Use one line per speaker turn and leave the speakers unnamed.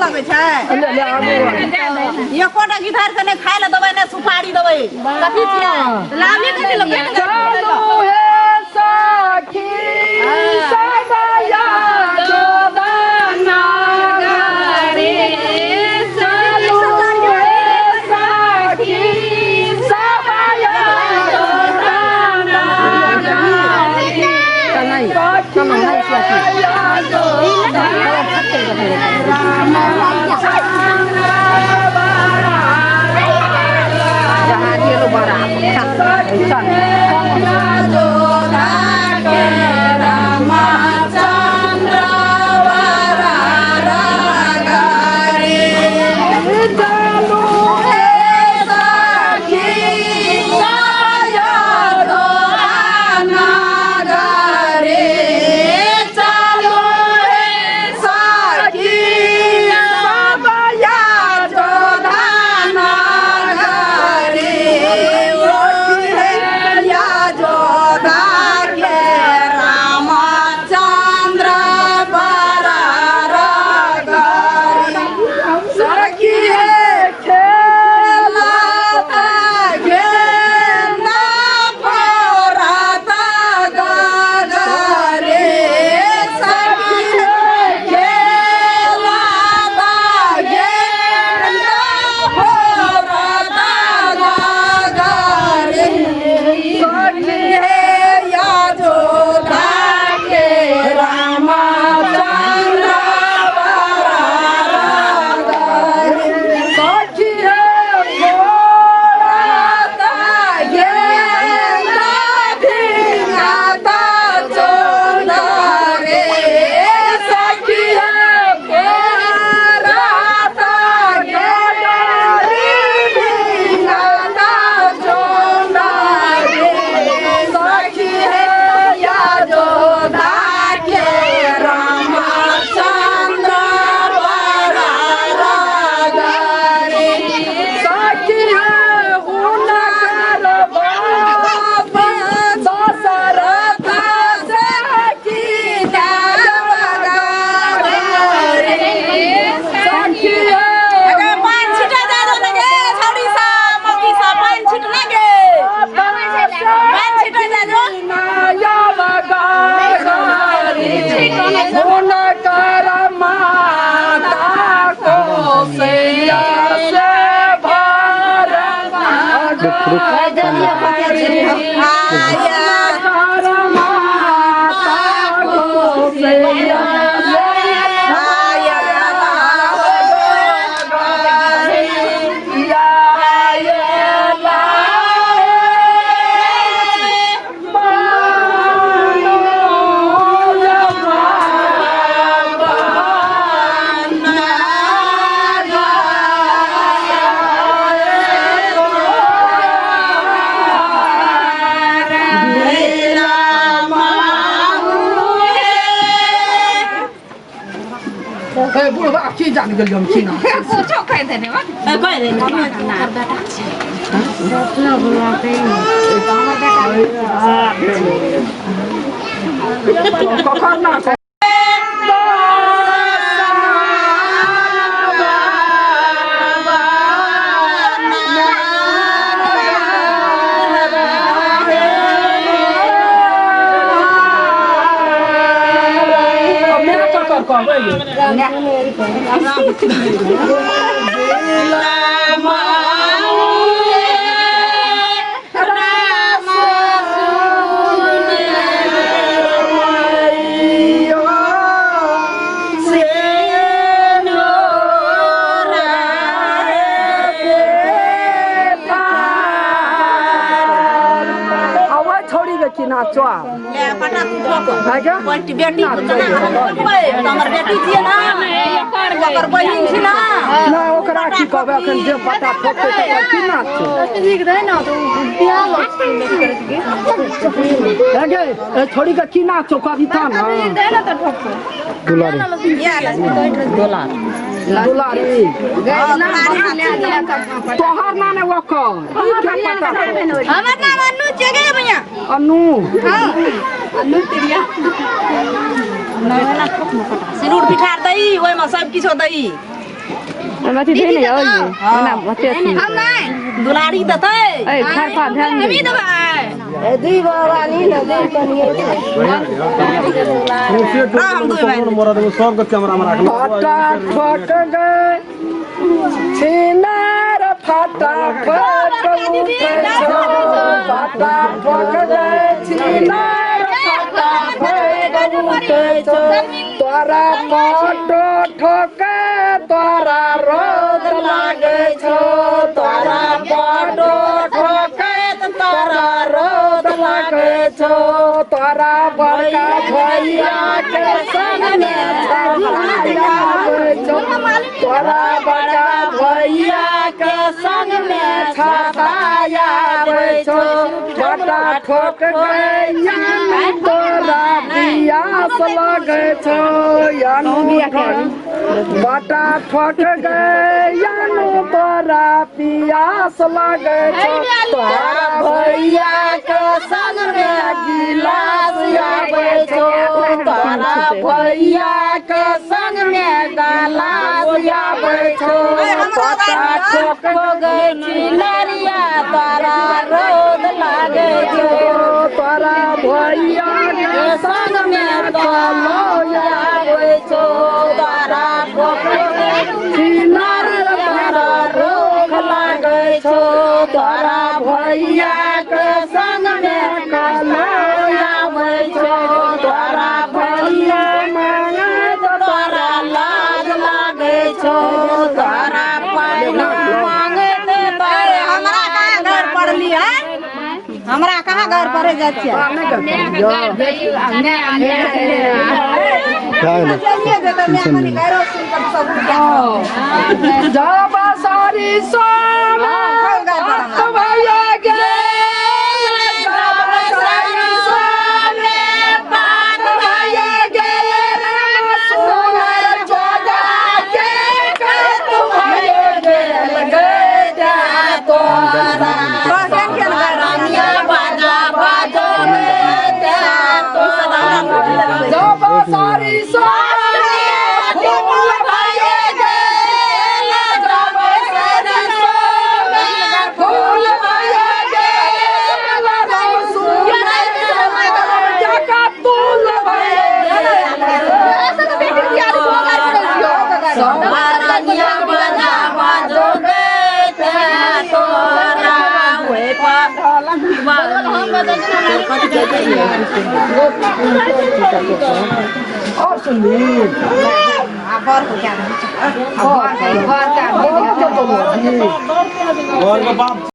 लगे छै ये कोटा गिधार से ने खाए ला दबै ने सुपारी दबै कथि छियै लामी कथि लगे
चलो हे सखी सबया जोदाना गारे चलो हे सखी सबया जोदाना गारे कलाई
जहाँ ये लो बड़ा
जाने के लिए हम चीना
पूछो कह देने वा कह देने ना बेटा अपना बुलाते हैं
कखन ना चुआ
ले पटा तू ठोक कोई बेटी पुछना हमर बेटी छिए ना ओकर बहिन छी ना
ना ओकरा की कहबे अखन जे पटा ठोकते त की ना छै ठीक रहे ना तो बियाह लगे ए छोड़ी के की ना छौ कविता ना दे ना त ठोक दुलारी दुलारी तोहर ना ने ओकर
हमर नाम अन्नू छै गे भैया
अन्नू
हां अन्नू तिरिया ना ना सिरूर बिठार दई ओय में सब किछो दई
माथि थे नहीं होई ना मते
हम नहीं दुलारी देते
ए खरपा ध्यान
हम ही देबे ए दुई बाबा नहीं ना दे कनिए हम दुई भाई
मोरा दे सब के कैमरा में राख
फाटा फट गए छिनार फाटा फट उठे छो फाटा फट गए छिनार फाटा फट उठे छो तोरा पाटो ठोके तोरा रोद लागे छो तोरा पाटो ठोके तोरा रोद लागे छो तोरा बड़का भैया के संग में छाया छो तोरा बड़का भैया के संग में छाया छो बटा ठोक गए तोरा पियास लगे छो यानु बटा ठोक गए यानु तोरा पियास लगे छो तोरा भैया के संग में गिलास आवे छो तोरा भैया के संग में गलास आवे छो बटा ठोक गए चिलरिया तोरा रोद लागे छो तोरा भैया के संग में गलो आवे छो तोरा ठोक गए चिलरिया तोरा रोग लागे छो तोरा भैया के संग में गलो आवे छो तोरा भैया मांगे तोरा लाज लागे छो तोरा पाना मांगे ते तोरे हमरा कहाँ घर पड़ली है हमरा कहाँ घर पड़े जाती है जब सारी सोना भैया गे सारी और सुनिए घर को क्या घर का बाप